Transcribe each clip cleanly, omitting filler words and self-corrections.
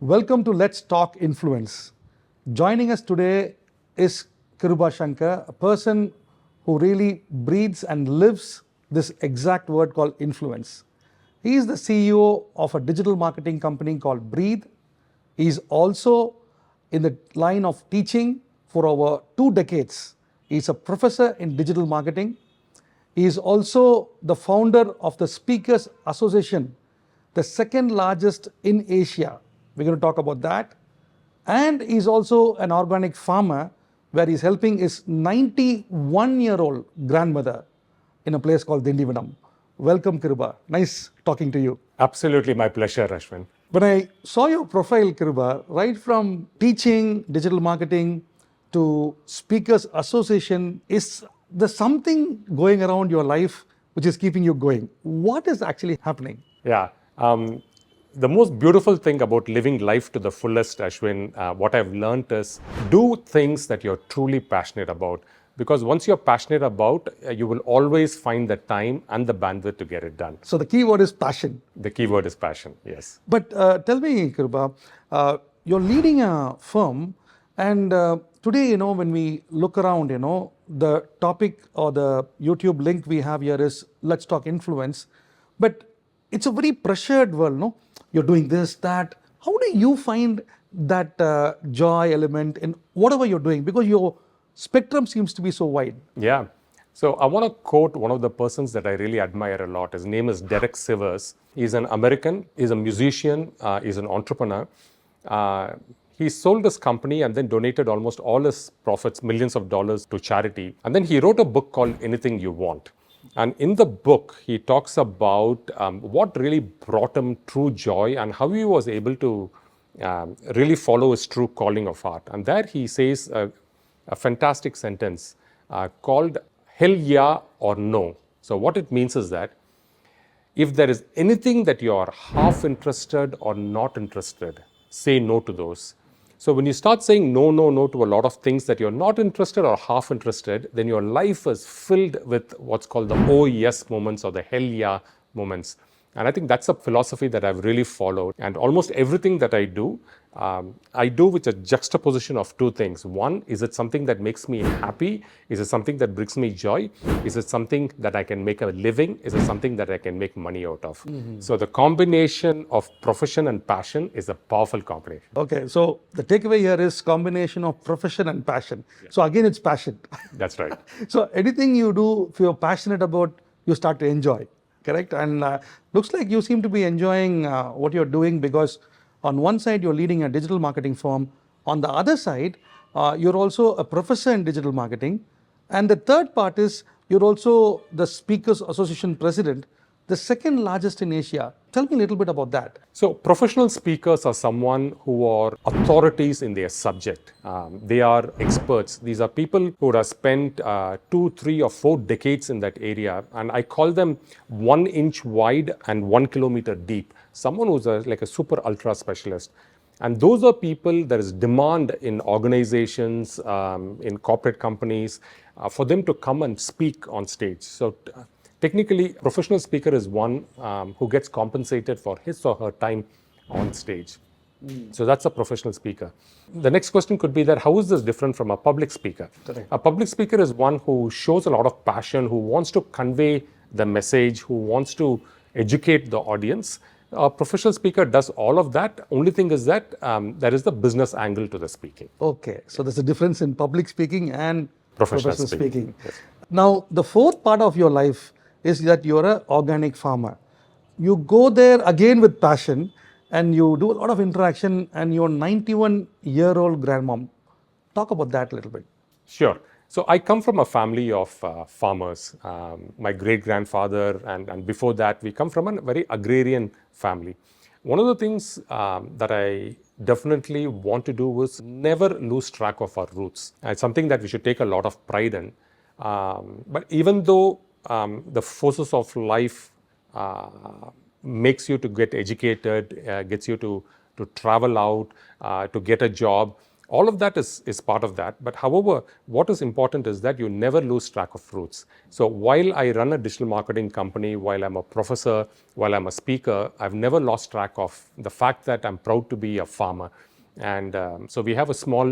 Welcome to Let's Talk Influence. Joining us today is Kiruba Shankar, a person who really breathes and lives this exact word called influence. He is the CEO of a digital marketing company called Breathe. He is also in the line of teaching for over 2 decades. He is a professor in digital marketing. He is also the founder of the Speakers Association, the second largest in Asia. We're going to talk about that. And he's also an organic farmer where he's helping his 91-year-old grandmother in a place called Dindivanam. Welcome, Kiruba. Nice talking to you. Absolutely, my pleasure, Ashvin. When I saw your profile, Kiruba, right from teaching digital marketing to Speakers Association, is there something going around your life which is keeping you going? What is actually happening? Yeah. The most beautiful thing about living life to the fullest, Ashwin, what I've learned is do things that you're truly passionate about. Because once you're passionate about, you will always find the time and the bandwidth to get it done. So the key word is passion. The key word is passion, yes. But tell me, Kiruba, you're leading a firm, and today, when we look around, the topic or the YouTube link we have here is Let's Talk Influence. But it's a very pressured world, no? You're doing this, that. How do you find that joy element in whatever you're doing? Because your spectrum seems to be so wide. Yeah. So I want to quote one of the persons that I really admire a lot. His name is Derek Sivers. He's an American, he's a musician, he's an entrepreneur. He sold his company and then donated almost all his profits, millions of dollars, to charity. And then he wrote a book called Anything You Want. And in the book, he talks about what really brought him true joy and how he was able to really follow his true calling of heart. And there he says a fantastic sentence called hell yeah or no. So what it means is that if there is anything that you are half interested or not interested, say no to those. So when you start saying no to a lot of things that you're not interested or half interested, then your life is filled with what's called the oh yes moments or the hell yeah moments. And I think that's a philosophy that I've really followed. And almost everything that I do with a juxtaposition of two things. One, is it something that makes me happy? Is it something that brings me joy? Is it something that I can make a living? Is it something that I can make money out of? So the combination of profession and passion is a powerful combination. Okay, so the takeaway here is combination of profession and passion. Yeah. So again, it's passion. That's right. So anything you do, if you're passionate about, you start to enjoy. Correct? And looks like you seem to be enjoying what you're doing, because on one side you're leading a digital marketing firm, on the other side you're also a professor in digital marketing, and the third part is you're also the Speakers Association president, the second largest in Asia. Tell me a little bit about that. So professional speakers are someone who are authorities in their subject. They are experts. These are people who have spent 2, 3 or 4 decades in that area. And I call them 1 inch wide and 1 kilometer deep. Someone who's like a super ultra specialist. And those are people, there is demand in organizations, in corporate companies, for them to come and speak on stage. So technically, a professional speaker is one who gets compensated for his or her time on stage. So that's a professional speaker. The next question could be that how is this different from a public speaker? Correct. A public speaker is one who shows a lot of passion, who wants to convey the message, who wants to educate the audience. A professional speaker does all of that. Only thing is that there is the business angle to the speaking. Okay, so there's a difference in public speaking and Professional speaking. Yes. Now, the fourth part of your life is that you're an organic farmer. You go there again with passion, and you do a lot of interaction, and your 91-year-old grandmom. Talk about that a little bit. Sure. So I come from a family of farmers. My great-grandfather and before that, we come from a very agrarian family. One of the things that I definitely want to do was never lose track of our roots. It's something that we should take a lot of pride in. But even though the forces of life makes you to get educated, gets you to travel out, to get a job, All of that is part of that. But however, what is important is that you never lose track of roots. So while I run a digital marketing company, while I'm a professor, while I'm a speaker, I've never lost track of the fact that I'm proud to be a farmer. And so we have a small,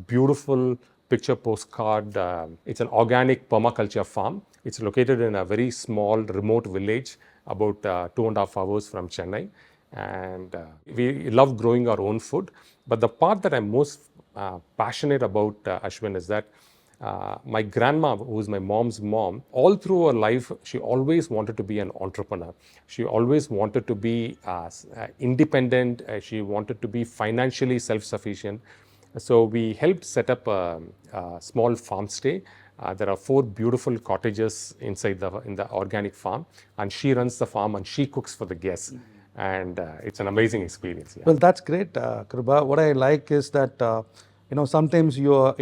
beautiful picture postcard. It's an organic permaculture farm. It's located in a very small, remote village, about 2.5 hours from Chennai. And we love growing our own food. But the part that I'm most passionate about, Ashwin, is that my grandma, who is my mom's mom, all through her life, she always wanted to be an entrepreneur. She always wanted to be independent. She wanted to be financially self-sufficient. So we helped set up a small farm stay. There are 4 beautiful cottages inside in the organic farm, and she runs the farm and she cooks for the guests. And it's an amazing experience. Yeah. Well, that's great, Kiruba. What I like is that sometimes you're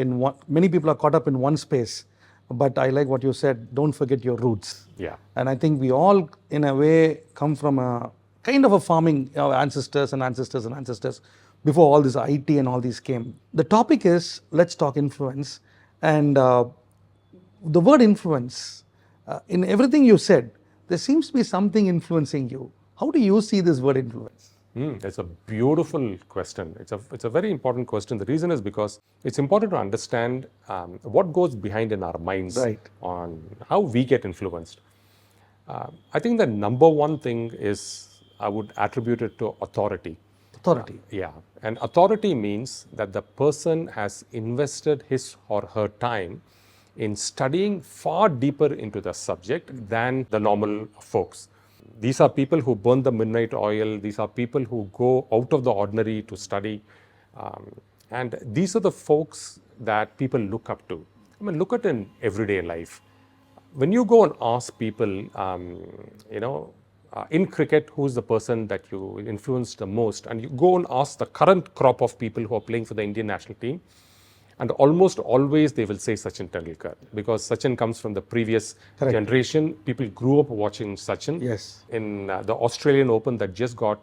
many people are caught up in one space, but I like what you said. Don't forget your roots. Yeah. And I think we all, in a way, come from a kind of a farming, ancestors before all this IT and all these came. The topic is, let's talk influence, and the word influence, in everything you said, there seems to be something influencing you. How do you see this word influence? It's a beautiful question. It's a very important question. The reason is because it's important to understand what goes behind in our minds, Right, on how we get influenced. I think the number one thing is, I would attribute it to authority. Authority. Yeah. And authority means that the person has invested his or her time in studying far deeper into the subject than the normal folks. These are people who burn the midnight oil. These are people who go out of the ordinary to study. And these are the folks that people look up to. I mean, look at in everyday life. When you go and ask people, in cricket, who's the person that you influenced the most? And you go and ask the current crop of people who are playing for the Indian national team, and almost always they will say Sachin Tendulkar, because Sachin comes from the previous generation. People grew up watching Sachin. Yes. In the Australian Open that just got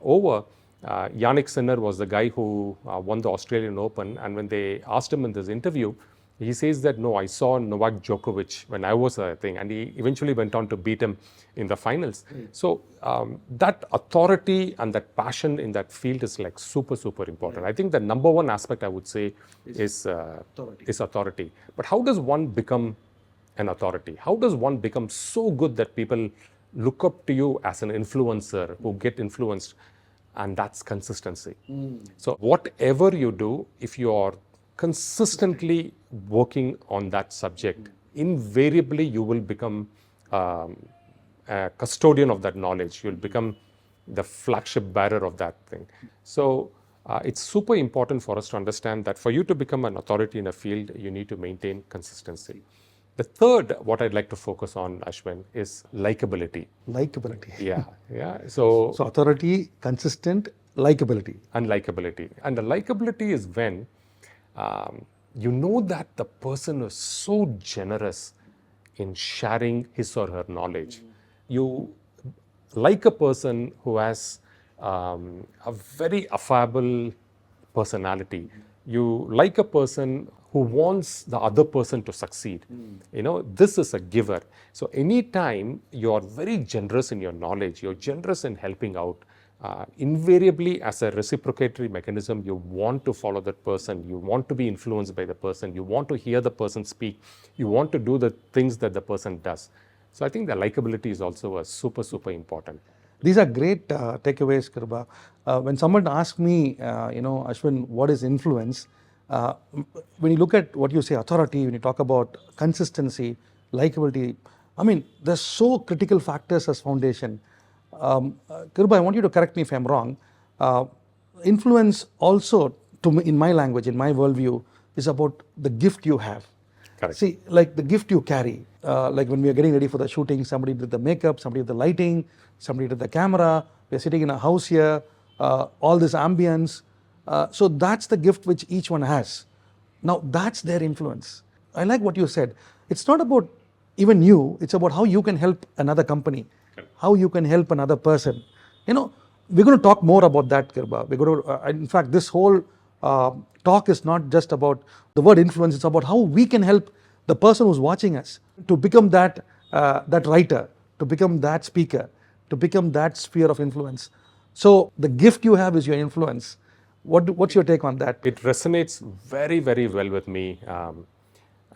over, Yannick Sinner was the guy who won the Australian Open. And when they asked him in this interview, he says that, no, I saw Novak Djokovic when I was a thing. And he eventually went on to beat him in the finals. So that authority and that passion in that field is like super, super important. I think the number one aspect I would say is authority. But how does one become an authority? How does one become so good that people look up to you as an influencer who get influenced? And that's consistency. So whatever you do, if you are consistently working on that subject, invariably you will become a custodian of that knowledge. You'll become the flagship bearer of that thing. So it's super important for us to understand that for you to become an authority in a field, you need to maintain consistency. The third, what I'd like to focus on, Ashwin, is likability. Likability. Yeah. So authority, consistent, likability. And likability. And the likability is when you know that the person is so generous in sharing his or her knowledge. You like a person who has a very affable personality. You like a person who wants the other person to succeed. This is a giver. So anytime you're very generous in your knowledge, you're generous in helping out, invariably as a reciprocatory mechanism, you want to follow that person, you want to be influenced by the person, you want to hear the person speak, you want to do the things that the person does. So I think the likability is also a super, super important. These are great takeaways, Kiruba. When someone asks me, Ashwin, what is influence? When you look at what you say, authority, when you talk about consistency, likability, I mean, there's so critical factors as foundation. Kiruba, I want you to correct me if I'm wrong. Influence also, in my language, in my worldview, is about the gift you have. Correct. See, like the gift you carry. Like when we are getting ready for the shooting, somebody did the makeup, somebody did the lighting, somebody did the camera. We're sitting in a house here, all this ambience. So that's the gift which each one has. Now that's their influence. I like what you said. It's not about even you, it's about how you can help another company, how you can help another person. We're going to talk more about that, Kiruba. We're going to, in fact, this whole talk is not just about the word influence, it's about how we can help the person who's watching us to become that writer, to become that speaker, to become that sphere of influence. So the gift you have is your influence. What's your take on that? It resonates very, very well with me.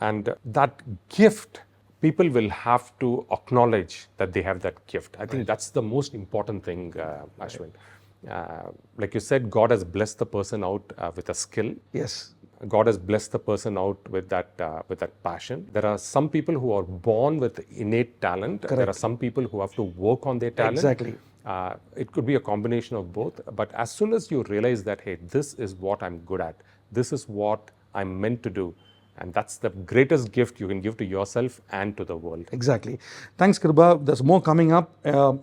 And that gift, people will have to acknowledge that they have that gift. I think that's the most important thing, Ashwin. Like you said, God has blessed the person out with a skill. Yes. God has blessed the person out with that passion. There are some people who are born with innate talent. Correct. There are some people who have to work on their talent. Exactly. It could be a combination of both. But as soon as you realize that, hey, this is what I'm good at, this is what I'm meant to do, and that's the greatest gift you can give to yourself and to the world. Exactly. Thanks, Kiruba. There's more coming up.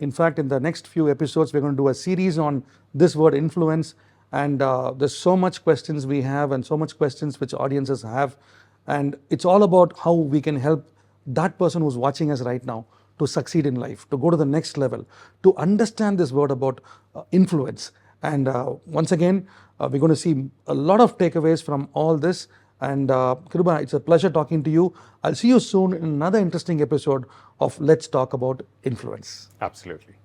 In fact, in the next few episodes, we're going to do a series on this word influence. And there's so much questions we have and so much questions which audiences have. And it's all about how we can help that person who's watching us right now to succeed in life, to go to the next level, to understand this word about influence. And once again, we're going to see a lot of takeaways from all this. And Kiruba, it's a pleasure talking to you. I'll see you soon in another interesting episode of Let's Talk About Influence. Absolutely.